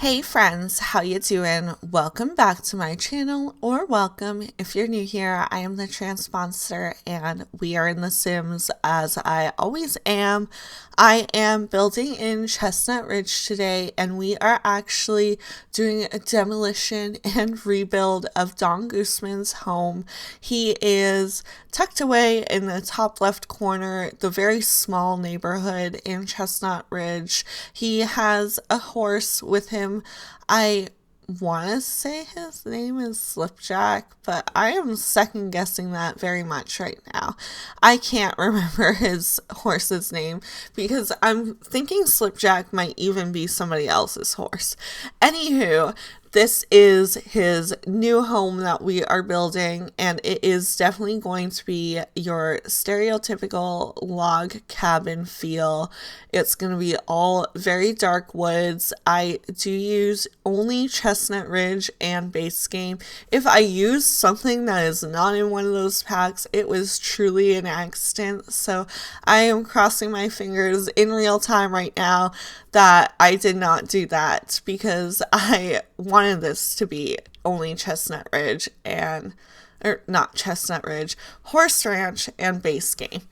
Hey friends, how you doing? Welcome back to my channel, or welcome if you're new here. I am the TheTranspondster and we are in The Sims as I always am. I am building in Chestnut Ridge today and we are actually doing a demolition and rebuild of Don Gooseman's home. He is tucked away in the top left corner, the very small neighborhood in Chestnut Ridge. He has a horse with him. I want to say his name is Slipjack, but I am second guessing that very much right now. I can't remember his horse's name because I'm thinking Slipjack might even be somebody else's horse. Anywho, this is his new home that we are building, and it is definitely going to be your stereotypical log cabin feel. It's going to be all very dark woods. I do use only Chestnut Ridge and base game. If I use something that is not in one of those packs, it was truly an accident. So I am crossing my fingers in real time right now that I did not do that, because I wanted this to be only Chestnut Ridge or not Chestnut Ridge, Horse Ranch and base game.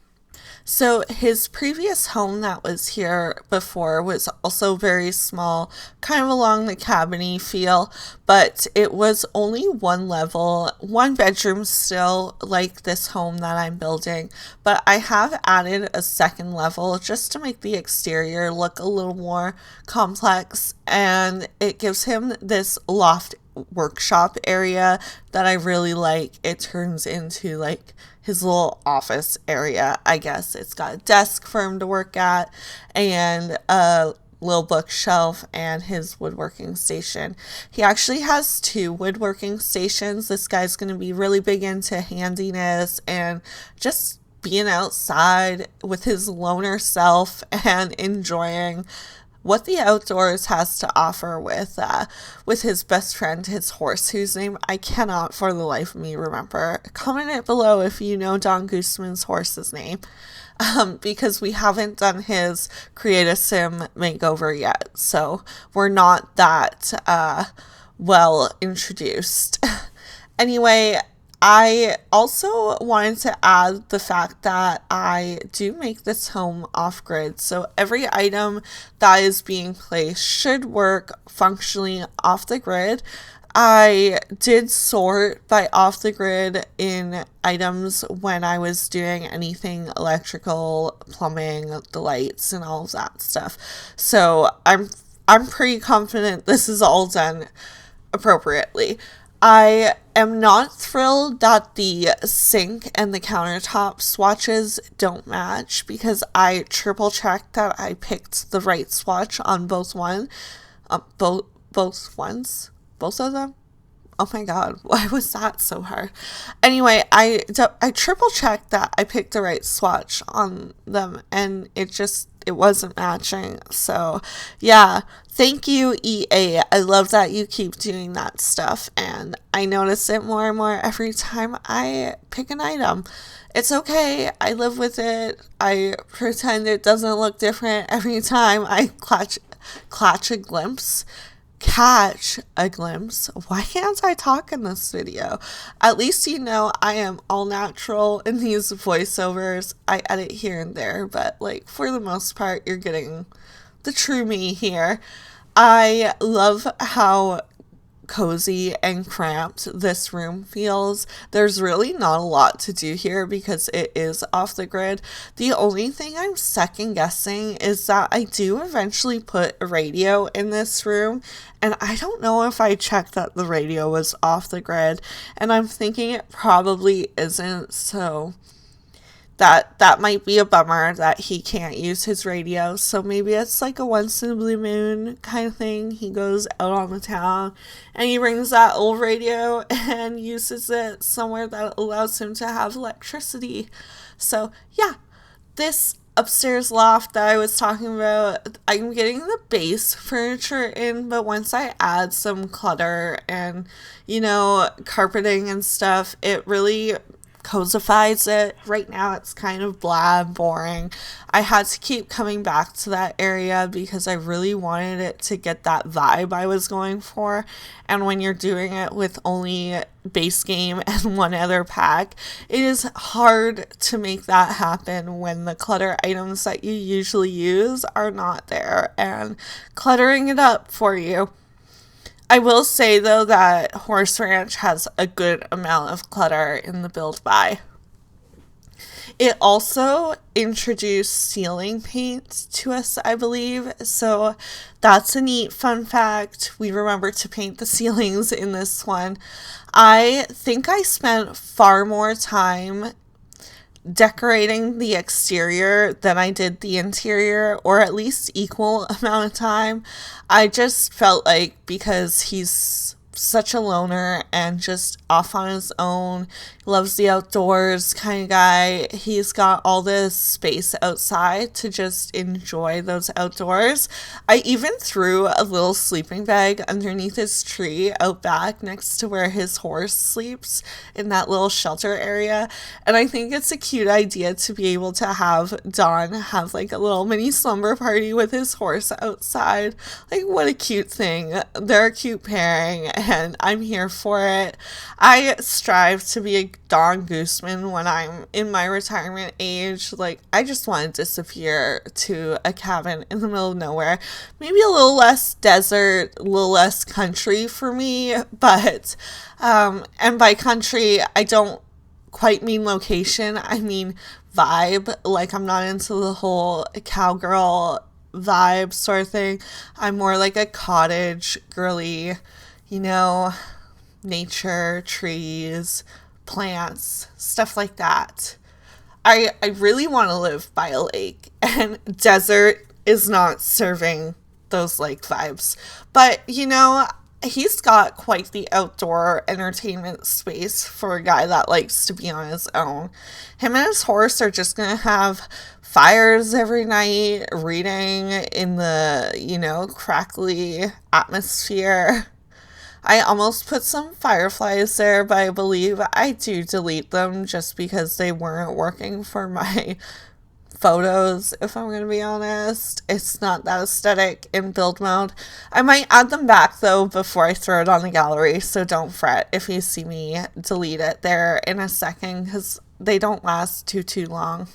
So his previous home that was here before was also very small, kind of along the cabin-y feel, but it was only one level, one bedroom still, like this home that I'm building, but I have added a second level just to make the exterior look a little more complex, and it gives him this loft workshop area that I really like. It turns into like his little office area, I guess. It's got a desk for him to work at and a little bookshelf and his woodworking station. He actually has two woodworking stations. This guy's going to be really big into handiness and just being outside with his loner self and enjoying what the outdoors has to offer with his best friend, his horse, whose name I cannot for the life of me remember. Comment it below if you know Don Gooseman's horse's name, because we haven't done his Create a Sim makeover yet, so we're not that well introduced. Anyway, I also wanted to add the fact that I do make this home off-grid, so every item that is being placed should work functionally off the grid. I did sort by off the grid in items when I was doing anything electrical, plumbing, the lights, and all of that stuff. So I'm pretty confident this is all done appropriately. I am not thrilled that the sink and the countertop swatches don't match, because I triple checked that I picked the right swatch on both ones. Both of them. Oh my god, why was that so hard? Anyway, I triple checked that I picked the right swatch on them, and it wasn't matching. So yeah, thank you, EA. I love that you keep doing that stuff, and I notice it more and more every time I pick an item. It's okay, I live with it. I pretend it doesn't look different every time I catch a glimpse. Why can't I talk in this video? At least you know I am all natural in these voiceovers. I edit here and there, but like for the most part you're getting the true me here. I love how cozy and cramped this room feels. There's really not a lot to do here because it is off the grid. The only thing I'm second guessing is that I do eventually put a radio in this room, and I don't know if I checked that the radio was off the grid, and I'm thinking it probably isn't, so that might be a bummer that he can't use his radio. So maybe it's like a once in a blue moon kind of thing. He goes out on the town and he brings that old radio and uses it somewhere that allows him to have electricity. So yeah, this upstairs loft that I was talking about, I'm getting the base furniture in, but once I add some clutter and, carpeting and stuff, it really cozifies it. Right now it's kind of blah and boring. I had to keep coming back to that area because I really wanted it to get that vibe I was going for. And when you're doing it with only base game and one other pack, it is hard to make that happen when the clutter items that you usually use are not there and cluttering it up for you. I will say though that Horse Ranch has a good amount of clutter in the build buy. It also introduced ceiling paint to us, I believe, so that's a neat fun fact. We remember to paint the ceilings in this one. I think I spent far more time decorating the exterior than I did the interior, or at least equal amount of time. I just felt like because he's such a loner and just off on his own, loves the outdoors kind of guy, he's got all this space outside to just enjoy those outdoors. I even threw a little sleeping bag underneath his tree out back next to where his horse sleeps in that little shelter area, and I think it's a cute idea to be able to have Don have like a little mini slumber party with his horse outside. Like, what a cute thing. They're a cute pairing and I'm here for it. I strive to be a Don Gooseman when I'm in my retirement age. Like, I just want to disappear to a cabin in the middle of nowhere. Maybe a little less desert, a little less country for me, but, and by country, I don't quite mean location, I mean vibe. Like, I'm not into the whole cowgirl vibe sort of thing. I'm more like a cottage girly, nature, trees, plants, stuff like that. I really want to live by a lake, and desert is not serving those lake vibes. But, he's got quite the outdoor entertainment space for a guy that likes to be on his own. Him and his horse are just going to have fires every night, reading in the, crackly atmosphere. I almost put some fireflies there, but I believe I do delete them just because they weren't working for my photos, if I'm going to be honest. It's not that aesthetic in build mode. I might add them back though before I throw it on the gallery, so don't fret if you see me delete it there in a second because they don't last too long.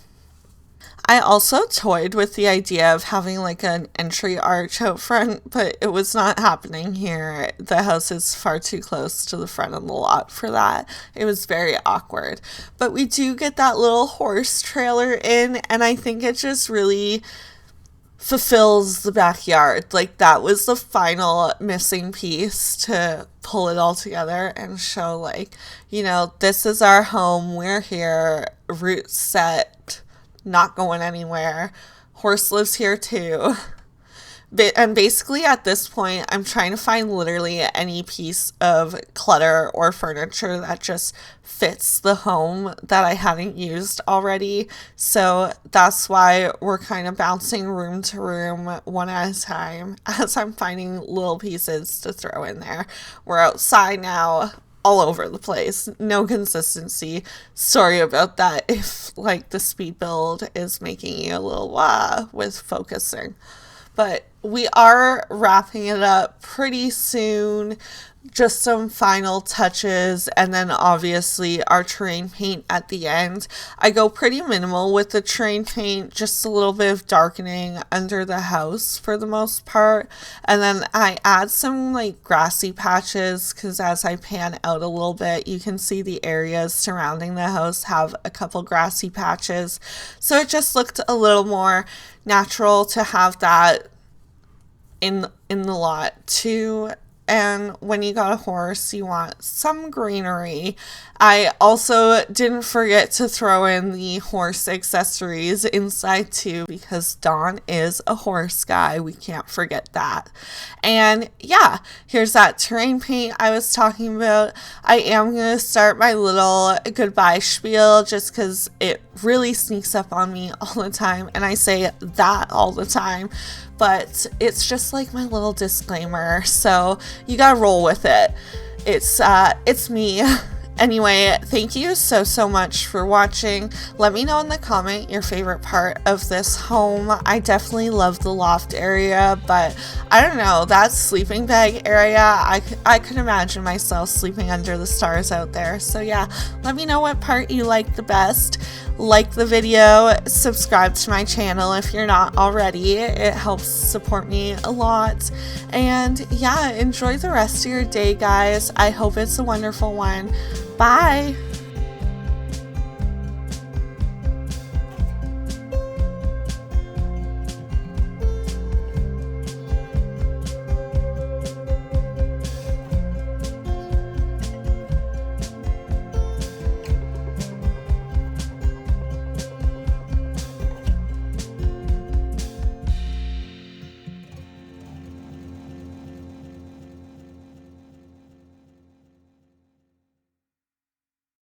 I also toyed with the idea of having like an entry arch out front, but it was not happening here. The house is far too close to the front of the lot for that. It was very awkward. But we do get that little horse trailer in, and I think it just really fulfills the backyard. Like, that was the final missing piece to pull it all together and show, like, this is our home. We're here. Roots set. Not going anywhere. Horse lives here too. And basically at this point, I'm trying to find literally any piece of clutter or furniture that just fits the home that I hadn't used already. So that's why we're kind of bouncing room to room one at a time as I'm finding little pieces to throw in there. We're outside now, all over the place, no consistency. Sorry about that if like the speed build is making you a little with focusing. But we are wrapping it up pretty soon. Just some final touches, and then obviously our terrain paint at the end. I go pretty minimal with the terrain paint, just a little bit of darkening under the house for the most part, and then I add some like grassy patches because as I pan out a little bit, you can see the areas surrounding the house have a couple grassy patches, so it just looked a little more natural to have that in the lot too. And when you got a horse, you want some greenery. I also didn't forget to throw in the horse accessories inside too, because Don is a horse guy. We can't forget that. And yeah, here's that terrain paint I was talking about. I am going to start my little goodbye spiel just because it really sneaks up on me all the time. And I say that all the time. But it's just like my little disclaimer, so you gotta roll with it. It's me. Anyway, thank you so much for watching. Let me know in the comment your favorite part of this home. I definitely love the loft area, but I don't know, that sleeping bag area, I could imagine myself sleeping under the stars out there. So yeah, let me know what part you like the best. Like the video, subscribe to my channel if you're not already. It helps support me a lot. And yeah, enjoy the rest of your day, guys. I hope it's a wonderful one. Bye.